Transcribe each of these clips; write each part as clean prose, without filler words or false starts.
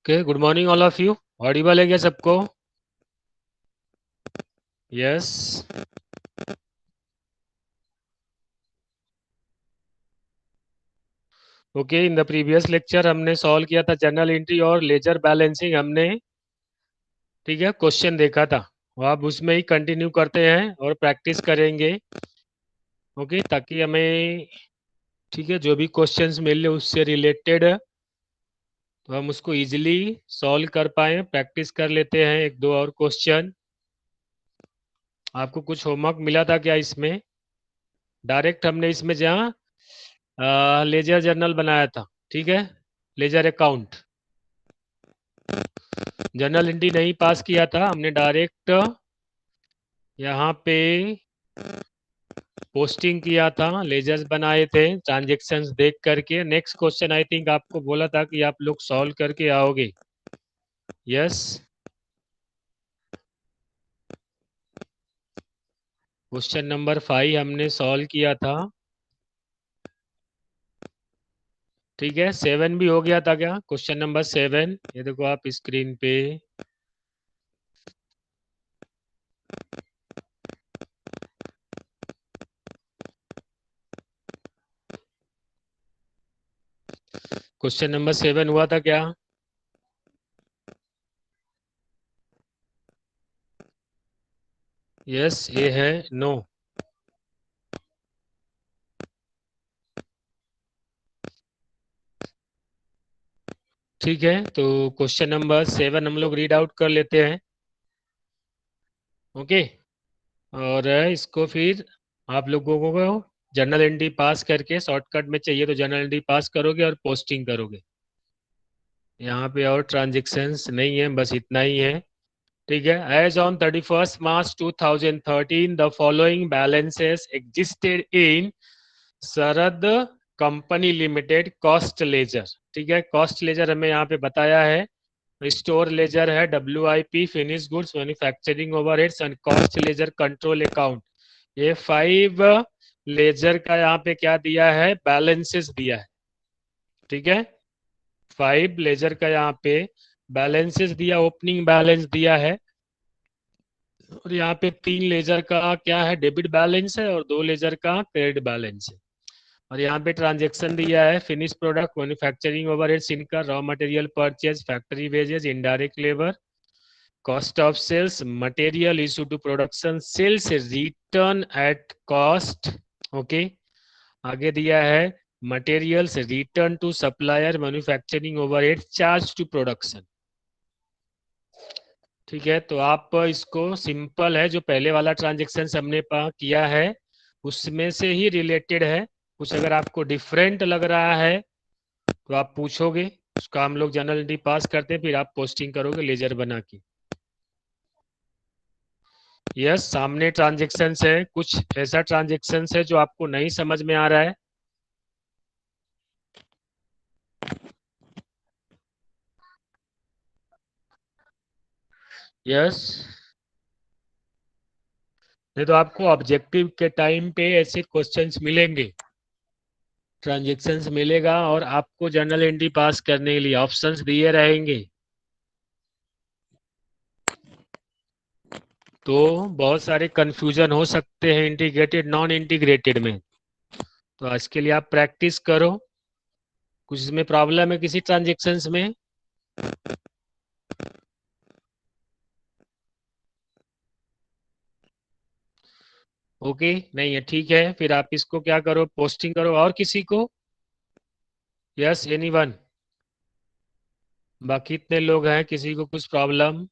Okay, good morning all of you. Audible है क्या सबको? Yes. Okay, in the previous lecture हमने solve किया था जनरल एंट्री और लेजर बैलेंसिंग हमने। ठीक है, क्वेश्चन देखा था। वो आप उसमें ही कंटिन्यू करते हैं और प्रैक्टिस करेंगे। ओके, ताकि हमें ठीक है जो भी क्वेश्चंस मिले उससे रिलेटेड तो हम उसको इजीली सॉल्व कर पाए। प्रैक्टिस कर लेते हैं एक दो और क्वेश्चन। आपको कुछ होमवर्क मिला था क्या इसमें? डायरेक्ट हमने इसमें जहाँ लेजर जर्नल बनाया था, ठीक है, लेजर अकाउंट, जर्नल एंट्री नहीं पास किया था हमने, डायरेक्ट यहाँ पे पोस्टिंग किया था, लेजर्स बनाए थे ट्रांजेक्शन्स देख करके। नेक्स्ट क्वेश्चन आई थिंक आपको बोला था कि आप लोग सॉल्व करके आओगे। यस, क्वेश्चन नंबर 5 हमने सॉल्व किया था। ठीक है, 7 भी हो गया था क्या? क्वेश्चन नंबर 7 ये देखो आप स्क्रीन पे। क्वेश्चन नंबर 7 हुआ था क्या? यस, ये है नो। ठीक है, तो क्वेश्चन नंबर 7 हम लोग रीड आउट कर लेते हैं। ओके, और इसको फिर आप लोगों को जर्नल एंट्री पास करके, शॉर्टकट में चाहिए तो जर्नल एंट्री पास करोगे और पोस्टिंग करोगे। यहाँ पे और ट्रांजेक्शन्स नहीं है, बस इतना ही है। ठीक है, as on 31 March 2013 the following balances existed in Sharad company limited cost ledger. ठीक है, कॉस्ट लेजर हमें यहाँ पे बताया है। स्टोर लेजर है, WIP finish goods, manufacturing overheads and cost ledger control account. ये 5 लेजर का यहाँ पे क्या दिया है? बैलेंसेस दिया है। ठीक है, 5 लेजर का यहाँ पे बैलेंसेस दिया, ओपनिंग बैलेंस दिया है। और यहाँ पे 3 लेजर का क्या है? डेबिट बैलेंस है और 2 लेजर का क्रेडिट बैलेंस है। और यहाँ पे ट्रांजेक्शन दिया है, फिनिश प्रोडक्ट, मैन्युफैक्चरिंग ओवरहेड्स इनका, raw material purchase, factory wages, indirect labour, cost of sales, material issue to production, sales return at cost। Okay, आगे दिया है materials return to supplier, manufacturing overhead, charge to production। ठीक है, तो आप इसको simple है, जो पहले वाला ट्रांजेक्शन हमने किया है उसमें से ही रिलेटेड है। कुछ अगर आपको डिफरेंट लग रहा है तो आप पूछोगे, उसका हम लोग जनरल एंट्री पास करते हैं, फिर आप पोस्टिंग करोगे लेजर बना के। यस, सामने ट्रांजेक्शन है, कुछ ऐसा ट्रांजेक्शन है जो आपको नहीं समझ में आ रहा है। यस, नहीं तो आपको ऑब्जेक्टिव के टाइम पे ऐसे क्वेश्चंस मिलेंगे, ट्रांजेक्शन्स मिलेगा और आपको जर्नल एंट्री पास करने के लिए ऑप्शंस दिए रहेंगे। तो बहुत सारे कंफ्यूजन हो सकते हैं इंटीग्रेटेड नॉन इंटीग्रेटेड में। तो आज के लिए आप प्रैक्टिस करो। कुछ इसमें प्रॉब्लम है किसी ट्रांजेक्शन्स में? ओके, नहीं है, ठीक है, फिर आप इसको क्या करो, पोस्टिंग करो। और किसी को? Yes, anyone? बाकी इतने लोग हैं, किसी को कुछ प्रॉब्लम?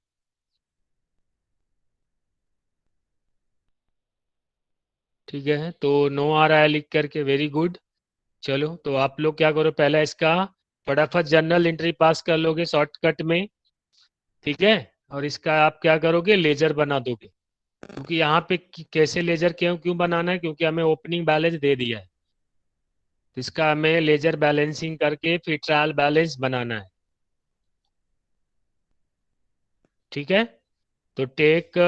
ठीक है, तो नो आ रहा है लिख करके, वेरी गुड। चलो, तो आप लोग क्या करो, पहले इसका फटाफट जर्नल एंट्री पास कर लोगे शॉर्टकट में। ठीक है, और इसका आप क्या करोगे, लेजर बना दोगे। क्योंकि यहाँ पे कैसे लेजर क्यों क्यों बनाना है? क्योंकि हमें ओपनिंग बैलेंस दे दिया है, तो इसका हमें लेजर बैलेंसिंग करके फिर ट्रायल बैलेंस बनाना है। ठीक है, तो टेक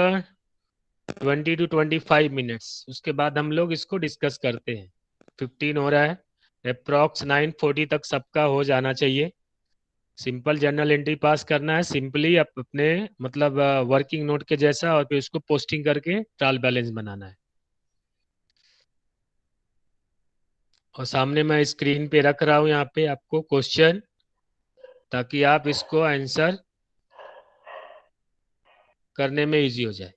20 to 25 मिनट्स, उसके बाद हम लोग इसको डिस्कस करते हैं। 15 हो रहा है, अप्रॉक्स 9:40 तक सबका हो जाना चाहिए। सिंपल जर्नल एंट्री पास करना है, सिंपली अपने मतलब वर्किंग नोट के जैसा, और फिर उसको पोस्टिंग करके ट्रायल बैलेंस बनाना है। और सामने मैं स्क्रीन पे रख रहा हूँ यहाँ पे आपको क्वेश्चन, ताकि आप इसको आंसर करने में इजी हो जाए।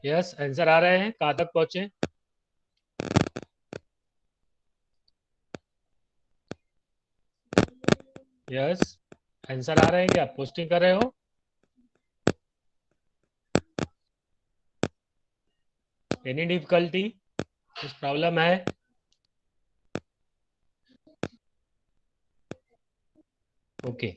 यस, आंसर आ रहे हैं, कहाँ तक पहुंचे? यस, आंसर आ रहे हैं क्या? पोस्टिंग कर रहे हो? Any difficulty? कुछ प्रॉब्लम है? ओके।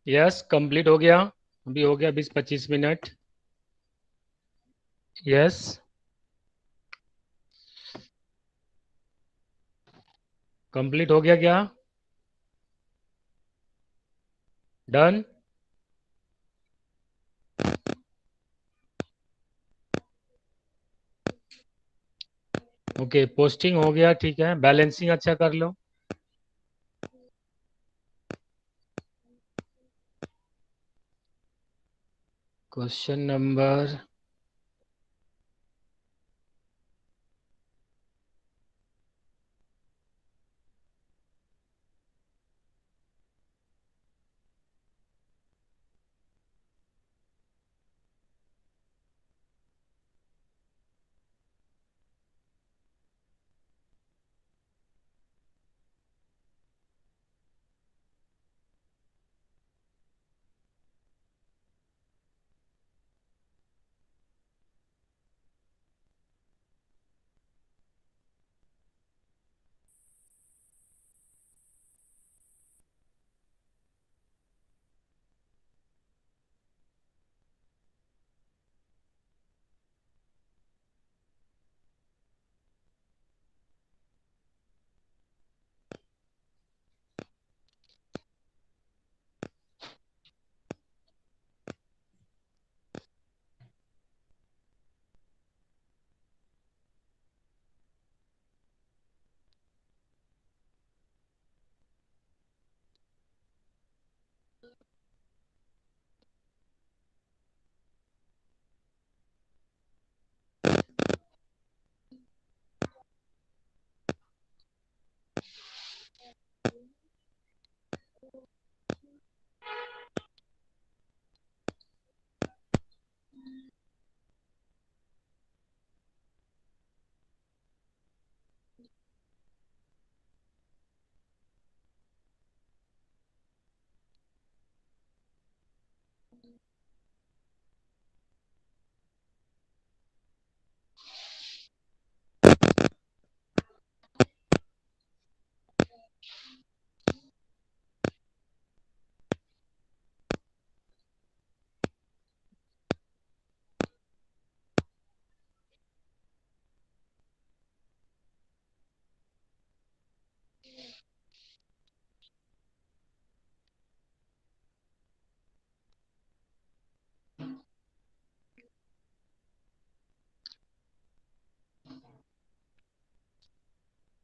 यस, कंप्लीट हो गया। अभी हो गया 20-25 मिनट। यस। कंप्लीट हो गया क्या? डन। ओके, पोस्टिंग हो गया, ठीक है। बैलेंसिंग अच्छा कर लो। Question number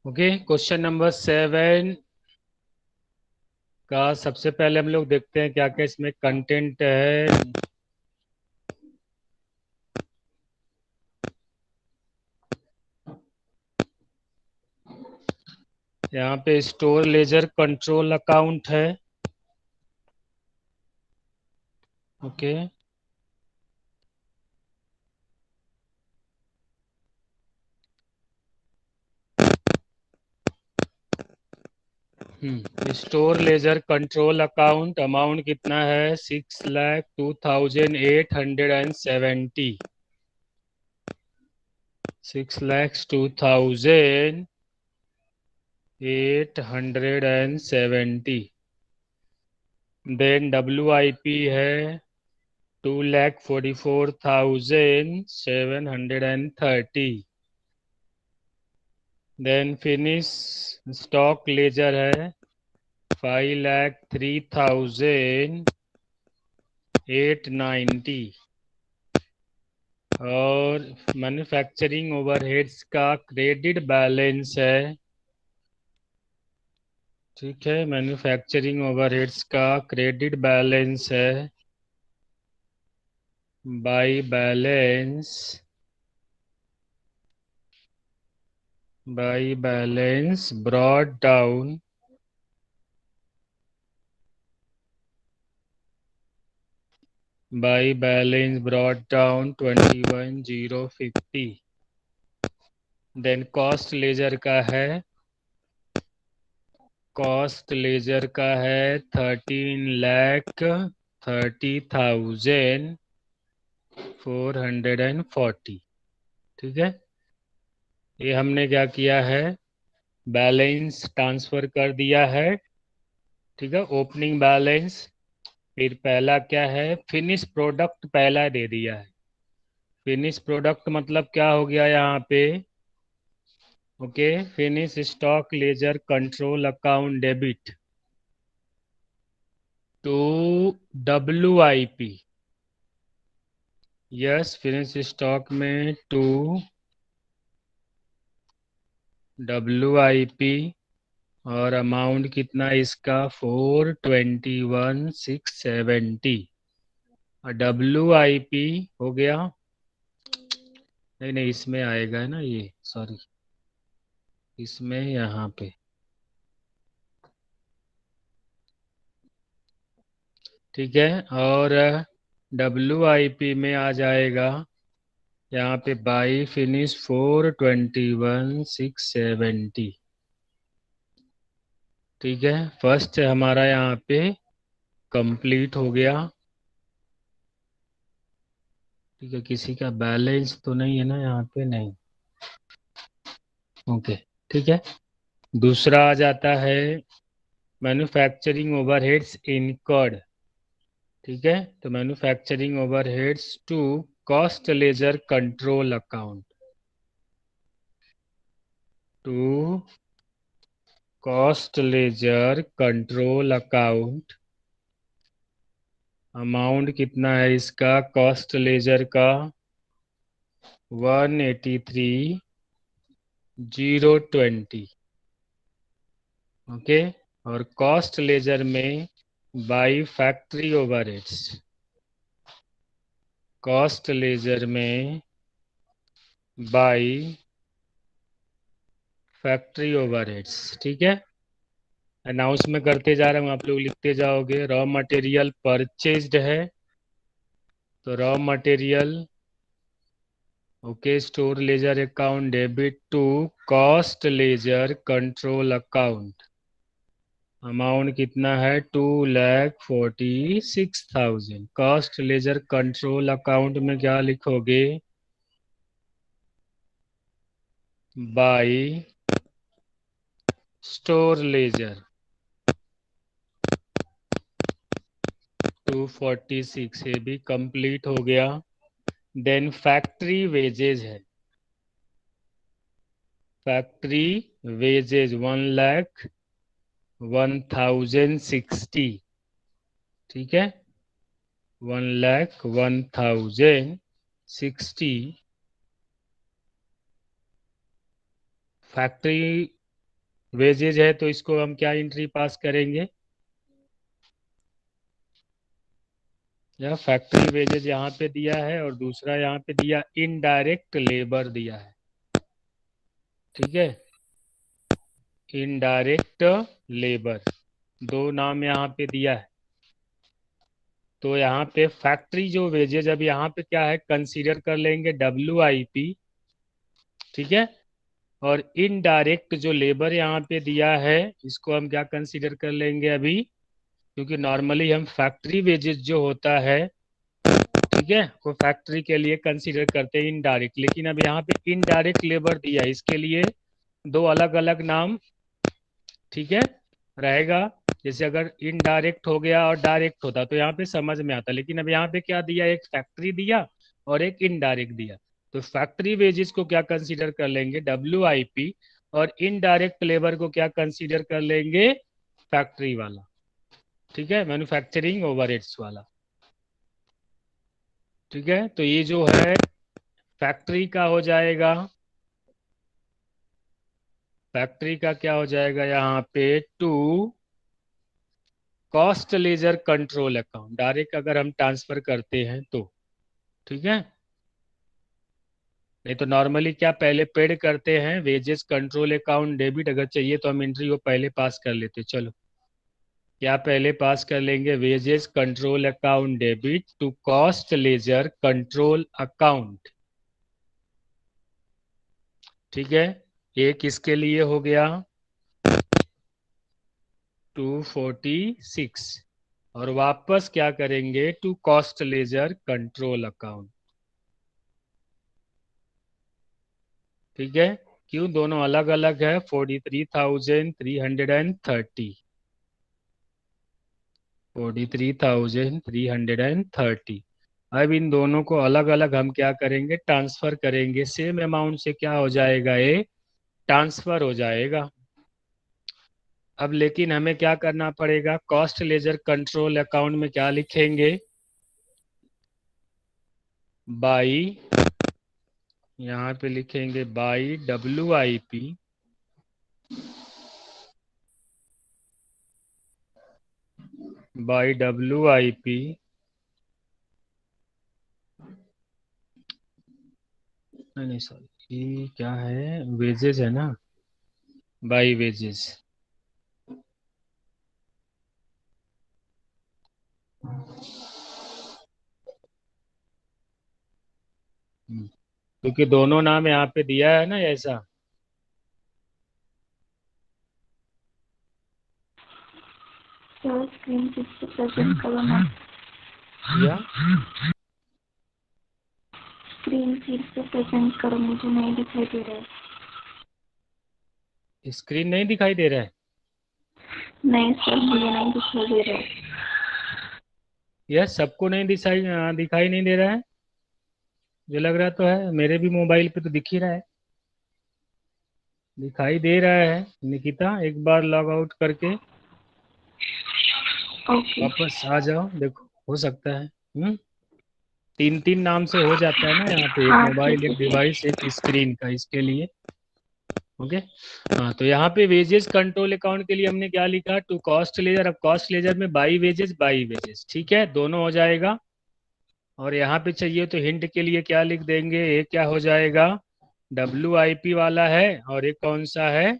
okay. Question number 7 का सबसे पहले हम लोग देखते हैं क्या क्या इसमें कंटेंट है। यहाँ पे स्टोर लेजर कंट्रोल अकाउंट है। Okay. Store laser control account amount कितना है? 6,02,870। 6,02,870। देन WIP है 2,44,730। देन फिनिश स्टॉक लेजर है 5,03,890। और मैन्युफैक्चरिंग ओवरहेड्स का क्रेडिट बैलेंस है, ठीक है, मैन्युफैक्चरिंग ओवरहेड्स का क्रेडिट बैलेंस है by balance brought down by balance brought down 21,050। Then cost ledger का है 13,30,440। ठीक है, ये हमने क्या किया है, बैलेंस ट्रांसफर कर दिया है। ठीक है, ओपनिंग बैलेंस फिर पहला क्या है, फिनिश प्रोडक्ट पहला दे दिया है। फिनिश प्रोडक्ट मतलब क्या हो गया यहाँ पे, okay, finish stock ledger control account debit to WIP। Yes, finish stock में टू WIP, और अमाउंट कितना है इसका, 421,670। और WIP हो गया, नहीं नहीं इसमें आएगा ना ये, सॉरी, इसमें यहाँ पे, ठीक है। और WIP में आ जाएगा यहाँ पे बाई फिनिश 421,670। ठीक है, फर्स्ट हमारा यहाँ पे कंप्लीट हो गया। ठीक है, किसी का बैलेंस तो नहीं है ना यहाँ पे, नहीं, ओके, ठीक है। दूसरा आ जाता है मैन्युफैक्चरिंग ओवरहेड्स इनकर्ड। ठीक है, तो manufacturing overheads to cost ledger control account, to cost ledger control account. Amount कितना है इसका कॉस्ट लेजर का, 183,020। ओके, और कॉस्ट लेजर में by factory overheads, cost ledger में बाई फैक्ट्री ओवरहेड्स। ठीक है, अनाउंस में करते जा रहा हूँ, आप लोग लिखते जाओगे। रॉ मटेरियल परचेज्ड है, तो raw material, okay, store ledger account debit to cost ledger control account. Amount कितना है, 2,46,000। कॉस्ट लेजर कंट्रोल अकाउंट में क्या लिखोगे, बाई स्टोर लेजर 246, ये भी कंप्लीट हो गया। देन फैक्ट्री वेजेज है, फैक्ट्री वेजेज 1,01,060। ठीक है, 1,01,060 फैक्ट्री वेजेज है, तो इसको हम क्या एंट्री पास करेंगे, यह फैक्ट्री वेजेज यहाँ पे दिया है, और दूसरा यहाँ पे दिया इनडायरेक्ट लेबर दिया है। ठीक है, इनडायरेक्ट लेबर, दो नाम यहाँ पे दिया है। तो यहाँ पे फैक्ट्री जो वेजेज, अब यहाँ पे क्या है, कंसीडर कर लेंगे WIP। ठीक है, और इनडायरेक्ट जो लेबर यहाँ पे दिया है, इसको हम क्या कंसीडर कर लेंगे अभी, क्योंकि नॉर्मली हम फैक्ट्री वेजेस जो होता है, ठीक है, वो फैक्ट्री के लिए कंसीडर करते हैं इनडायरेक्ट, लेकिन अब यहाँ पे इनडायरेक्ट लेबर दिया है, इसके लिए दो अलग अलग नाम, ठीक है, रहेगा। जैसे अगर इनडायरेक्ट हो गया और डायरेक्ट होता तो यहाँ पे समझ में आता, लेकिन अब यहाँ पे क्या दिया, एक फैक्ट्री दिया और एक इनडायरेक्ट दिया। तो फैक्ट्री वेजेस को क्या कंसीडर कर लेंगे, WIP, और इनडायरेक्ट लेबर को क्या कंसीडर कर लेंगे, फैक्ट्री वाला। ठीक है, मैन्युफैक्चरिंग ओवरहेड्स वाला। ठीक है, तो ये जो है फैक्ट्री का हो जाएगा, फैक्ट्री का क्या हो जाएगा यहाँ पे, to cost ledger control account, direct अगर हम ट्रांसफर करते हैं तो। ठीक है, नहीं तो नॉर्मली क्या पहले पेड करते हैं, वेजेस कंट्रोल अकाउंट डेबिट, अगर चाहिए तो हम एंट्री वो पहले पास कर लेते। चलो, क्या पहले पास कर लेंगे, wages control account debit to cost ledger control account. ठीक है, एक इसके लिए हो गया 246, और वापस क्या करेंगे, to cost ledger control account. ठीक है, क्यों दोनों अलग अलग है, 43,330, 43,330। अब इन दोनों को अलग अलग हम क्या करेंगे, ट्रांसफर करेंगे। सेम अमाउंट से क्या हो जाएगा, ये ट्रांसफर हो जाएगा। अब लेकिन हमें क्या करना पड़ेगा, कॉस्ट लेजर कंट्रोल अकाउंट में क्या लिखेंगे, बाई, यहाँ पे लिखेंगे बाई WIP, बाई WIP, नहीं सॉरी, ये क्या है, वेजेस है ना, बाई वेजेस। क्योंकि दोनों नाम यहाँ पे दिया है ना ऐसा। सर स्क्रीन फिर से प्रेजेंट करो ना। या स्क्रीन फिर से प्रेजेंट करो, मुझे नहीं दिखाई दे रहा है। स्क्रीन नहीं दिखाई दे रहा है? नहीं सर, मुझे नहीं दिखाई दे रहा है। यस, सबको नहीं दिखाई नहीं दे रहा है, जो लग रहा तो है, मेरे भी मोबाइल पे तो दिख ही रहा है, दिखाई दे रहा है। निकिता एक बार लॉग आउट करके ओके। वापस आ जाओ, देखो हो सकता है। 3-3 नाम से हो जाता है ना यहाँ पे, एक हाँ मोबाइल, ठीक है एक सर। डिवाइस, एक स्क्रीन का, इसके लिए। ओके। हाँ, तो यहाँ पे वेजेस कंट्रोल अकाउंट के लिए हमने क्या लिखा, टू कॉस्ट लेजर। अब कॉस्ट लेजर में बाई वेजेस, ठीक है, दोनों हो जाएगा। और यहाँ पे चाहिए तो हिंट के लिए क्या लिख देंगे, एक क्या हो जाएगा, WIP वाला है, और एक कौन सा है,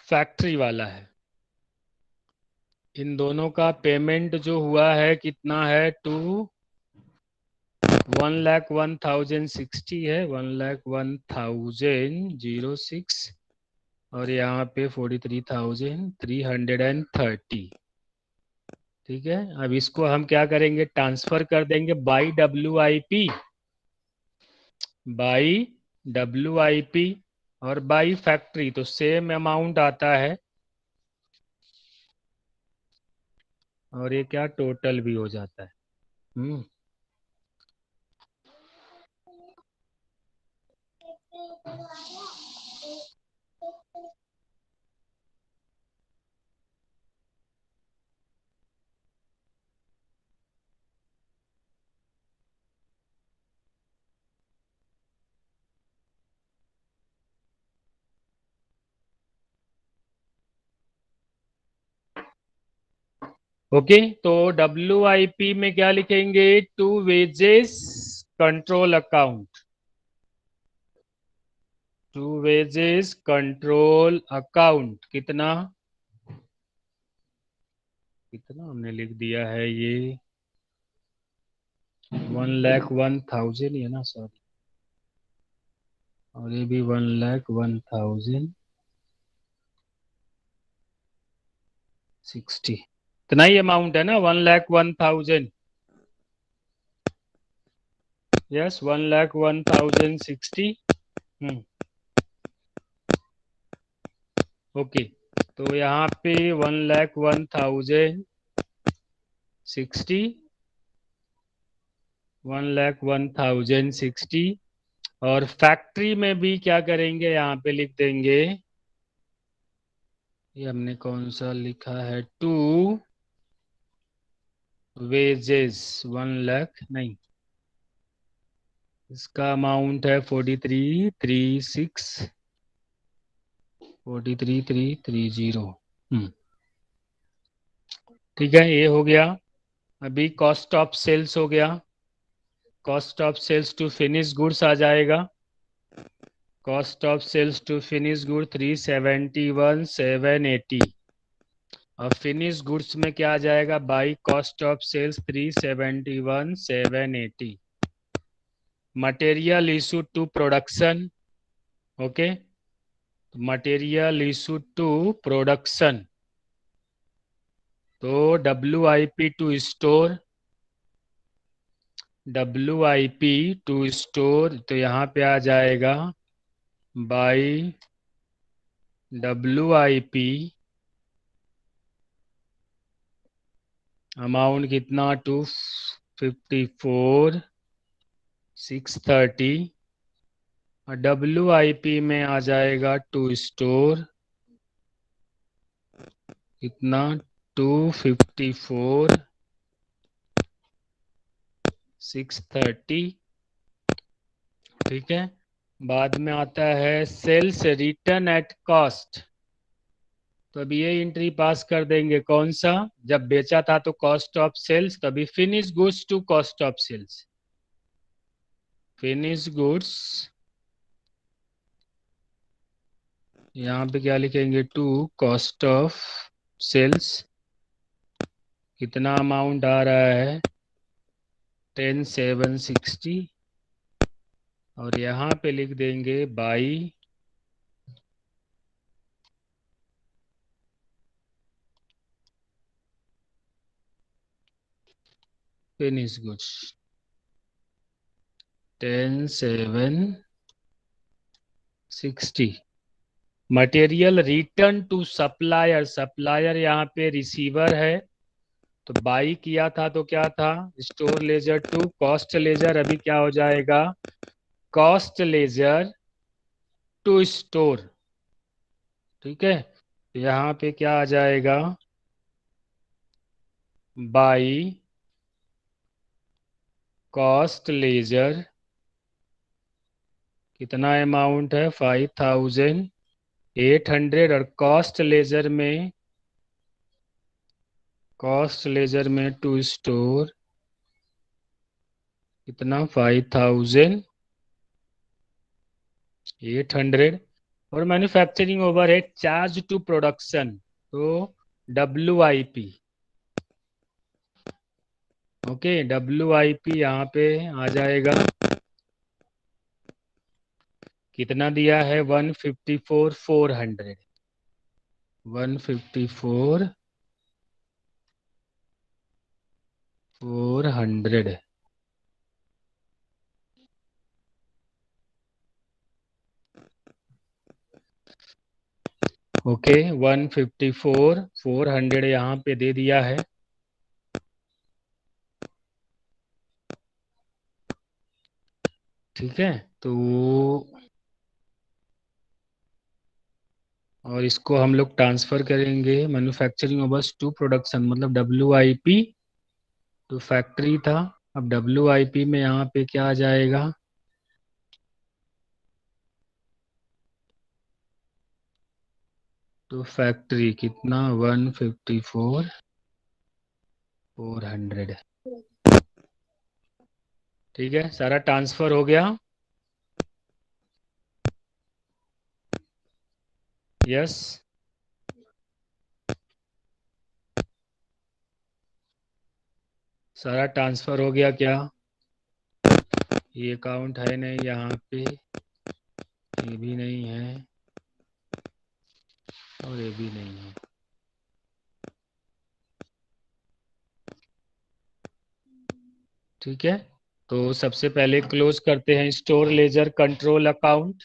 फैक्ट्री वाला है। इन दोनों का पेमेंट जो हुआ है कितना है, 1,01,060 है, 1,01,006, और यहाँ पे 43,330। ठीक है, अब इसको हम क्या करेंगे, ट्रांसफर कर देंगे बाई WIP, बाई WIP और बाई फैक्ट्री, तो सेम अमाउंट आता है, और ये क्या टोटल भी हो जाता है। हम्म ओके, तो WIP में क्या लिखेंगे, to wages control account, to wages control account, कितना कितना हमने लिख दिया है ये, 1,01,000 है ना, सॉरी, और ये भी 1,01,060, इतना ही अमाउंट है ना, 1,01,000। यस, 1,01,060। ओके, तो यहाँ पे 1,01,060, 1,01,060, और फैक्ट्री में भी क्या करेंगे, यहाँ पे लिख देंगे, ये हमने कौन सा लिखा है, टू वेजेस, 1 लाख नहीं, इसका अमाउंट है 43,330। ठीक है, ये हो गया। अभी कॉस्ट ऑफ सेल्स हो गया, cost of sales to finish goods आ जाएगा, cost of sales to finish good 371,780। और फिनिश गुड्स में क्या आ जाएगा, by cost of sales 371,780। Material issue to production, okay, material issue to production, तो WIP to store, WIP to store, तो यहाँ पे आ जाएगा बाई WIP अमाउंट कितना 254,630 और WIP में आ जाएगा टू स्टोर कितना 254,630। ठीक है, बाद में आता है सेल्स रिटर्न एट कॉस्ट। तो अभी ये एंट्री पास कर देंगे, कौन सा, जब बेचा था तो कॉस्ट ऑफ सेल्स, तभी finish goods to cost of sales. Finish goods यहाँ पे क्या लिखेंगे, टू कॉस्ट ऑफ सेल्स। कितना अमाउंट आ रहा है 10,760 और यहाँ पे लिख देंगे by finish goods 10,760। Material return to supplier, supplier यहाँ पे रिसीवर है, तो बाई किया था तो क्या था store ledger to cost ledger, अभी क्या हो जाएगा कॉस्ट लेजर टू स्टोर। ठीक है, तो यहाँ पे क्या आ जाएगा बाई कॉस्ट लेजर, कितना अमाउंट है 5,800 और कॉस्ट लेजर में टू स्टोर कितना 5,800 और manufacturing overhead charge to production तो WIP। ओके, WIP यहाँ पे आ जाएगा, कितना दिया है 154,400, 154,400। ओके, 154,400 यहाँ पे दे दिया है। ठीक है, तो और इसको हम लोग ट्रांसफर करेंगे मैन्युफैक्चरिंग ओवर्स टू प्रोडक्शन, मतलब WIP तो फैक्ट्री था, अब WIP में यहाँ पे क्या आ जाएगा तो फैक्ट्री कितना 154,400। ठीक है, सारा ट्रांसफर हो गया। यस, सारा ट्रांसफर हो गया क्या, ये अकाउंट है नहीं यहाँ पे, ये भी नहीं है और ये भी नहीं है। ठीक है, तो सबसे पहले क्लोज करते हैं store laser control account.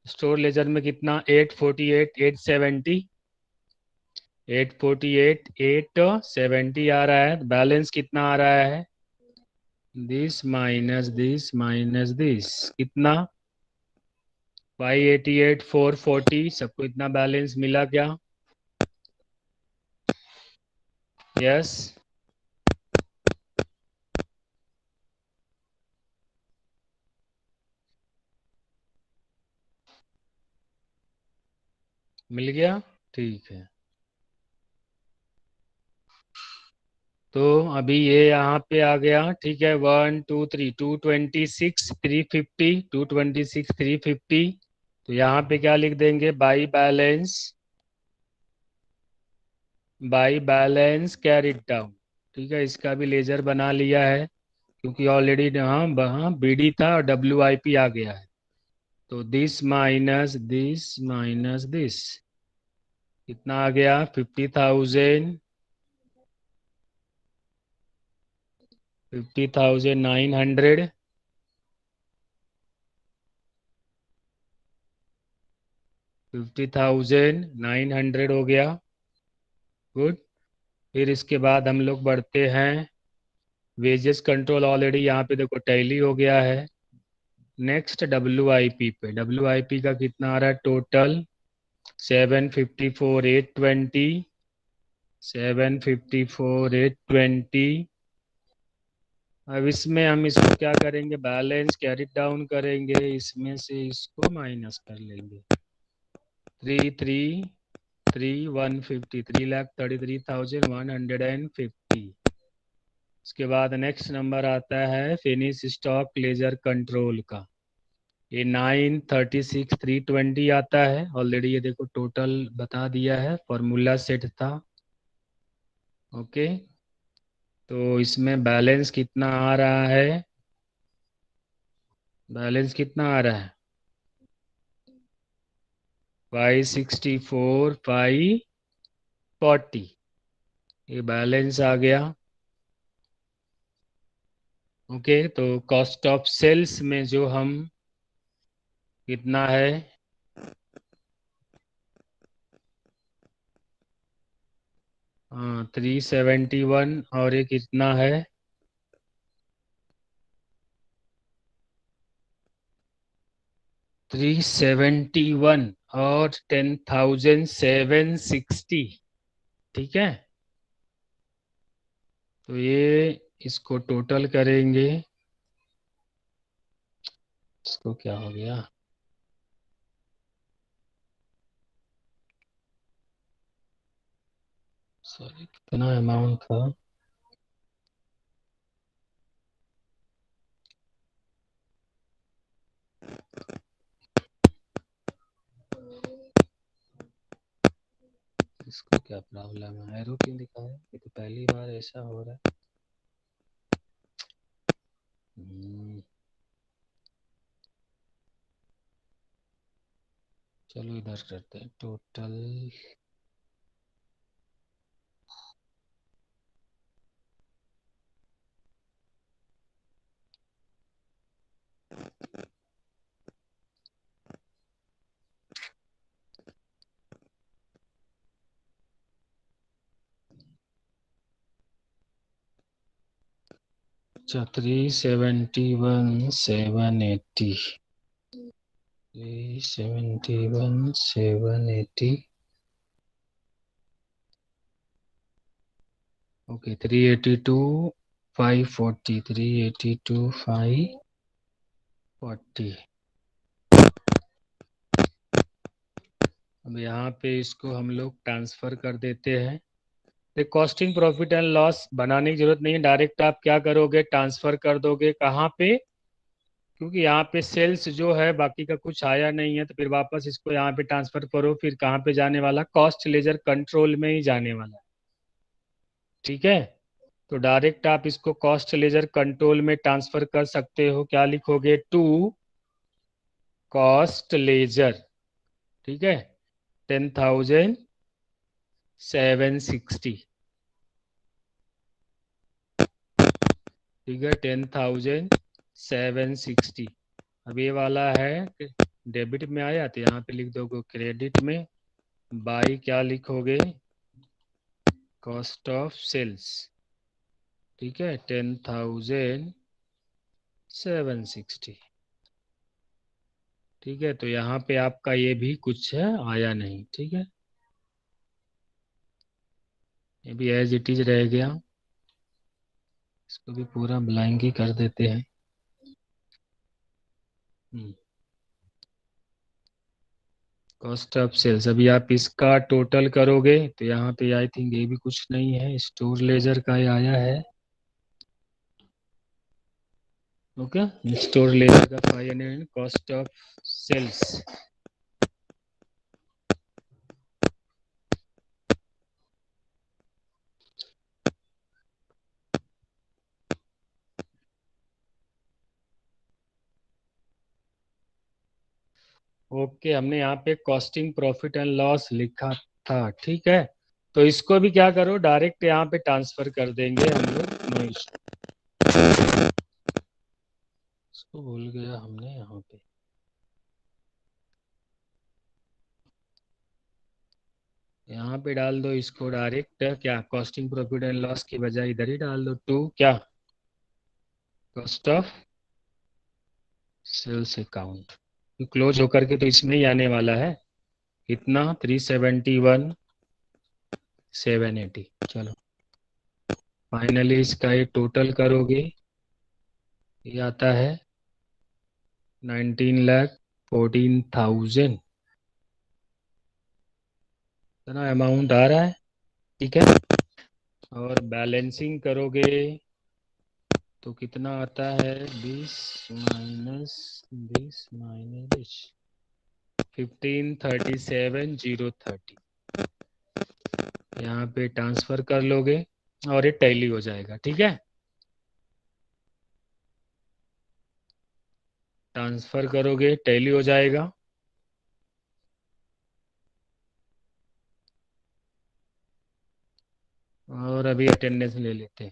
Store laser में कितना 848,870, 848,870 आ रहा है, बैलेंस कितना आ रहा है दिस कितना 588,440, सबको इतना बैलेंस मिला क्या, यस, मिल गया। ठीक है, तो अभी ये यहाँ पे आ गया। ठीक है, 1 2 3 226,350, 226,350, तो यहाँ पे क्या लिख देंगे बाई बैलेंस कैरिड डाउन। ठीक है, इसका भी लेजर बना लिया है क्योंकि ऑलरेडी यहाँ वहाँ BD था और WIP आ गया है, तो दिस कितना आ गया 50,000, 50,900, 50,900 हो गया। गुड, फिर इसके बाद हम लोग बढ़ते हैं वेजेस कंट्रोल। ऑलरेडी यहाँ पे देखो टैली हो गया है। नेक्स्ट WIP पे, WIP का कितना आ रहा है टोटल 754,820, 754,820। अब इसमें हम इसको क्या करेंगे, बैलेंस कैरी डाउन करेंगे, इसमें से इसको माइनस कर लेंगे। 3,3,3,150, 3,33,150। उसके बाद नेक्स्ट नंबर आता है फिनिश स्टॉक लेजर कंट्रोल का, ये 936,320 आता है। ऑलरेडी ये देखो टोटल बता दिया है, फॉर्मूला सेट था। ओके, तो इसमें बैलेंस कितना आ रहा है, बैलेंस कितना आ रहा है 564,540, ये बैलेंस आ गया। ओके, तो कॉस्ट ऑफ सेल्स में जो हम कितना है 371, और ये कितना है 371 और 10,760। ठीक है, तो ये इसको टोटल करेंगे, इसको क्या हो गया, सॉरी कितना अमाउंट था, इसको क्या प्रॉब्लम है, एरो क्यों दिखा है, ये तो पहली बार ऐसा हो रहा है। चलो इधर करते हैं टोटल। अच्छा, 371,780, 371,780। ओके, 382,540, 382,540। अब यहाँ पे इसको हम लोग ट्रांसफर कर देते हैं। तो कॉस्टिंग प्रॉफिट एंड लॉस बनाने की जरूरत नहीं है, डायरेक्ट आप क्या करोगे ट्रांसफर कर दोगे कहाँ पे, क्योंकि यहाँ पे सेल्स जो है बाकी का कुछ आया नहीं है, तो फिर वापस इसको यहाँ पे ट्रांसफर करो, फिर कहाँ पे जाने वाला, कॉस्ट लेजर कंट्रोल में ही जाने वाला। ठीक है, तो डायरेक्ट आप इसको कॉस्ट लेजर कंट्रोल में ट्रांसफर कर सकते हो। क्या लिखोगे, टू कॉस्ट लेजर। ठीक है, 10,760। ठीक है, 10,760। अब ये वाला है डेबिट में आया, तो यहाँ पे लिख दोगे क्रेडिट में, बाई क्या लिखोगे, कॉस्ट ऑफ सेल्स। ठीक है, 10,760। ठीक है, तो यहाँ पे आपका ये भी कुछ है आया नहीं। ठीक है, ये भी एज इट इज रह गया, इसको भी पूरा ब्लैंक ही कर देते हैं। कॉस्ट ऑफ सेल्स, अभी आप इसका टोटल करोगे तो यहाँ पे आई थिंक ये भी कुछ नहीं है, स्टोर लेजर का ही आया है। ओके, स्टोर लेजर का 500, कॉस्ट ऑफ सेल्स। ओके, हमने यहाँ पे कॉस्टिंग प्रॉफिट एंड लॉस लिखा था। ठीक है, तो इसको भी क्या करो डायरेक्ट यहाँ पे ट्रांसफर कर देंगे हम लोग। नो इशू, इसको भूल गया हमने यहाँ पे। यहाँ पे डाल दो इसको डायरेक्ट, क्या कॉस्टिंग प्रॉफिट एंड लॉस की बजाय इधर ही डाल दो टू क्या cost of sales account. Close होकर के तो इसमें ही आने वाला है। कितना 371,780। चलो फाइनली इसका ये टोटल करोगे, ये आता है 19,14,000। इतना अमाउंट आ रहा है, ठीक है। और बैलेंसिंग करोगे तो कितना आता है, 15,37,030। यहाँ पे ट्रांसफर कर लोगे और ये टैली हो जाएगा, ठीक है। ट्रांसफर करोगे टैली हो जाएगा। और अभी अटेंडेंस ले लेते हैं।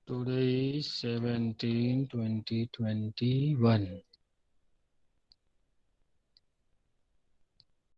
टुडे 17/20/21।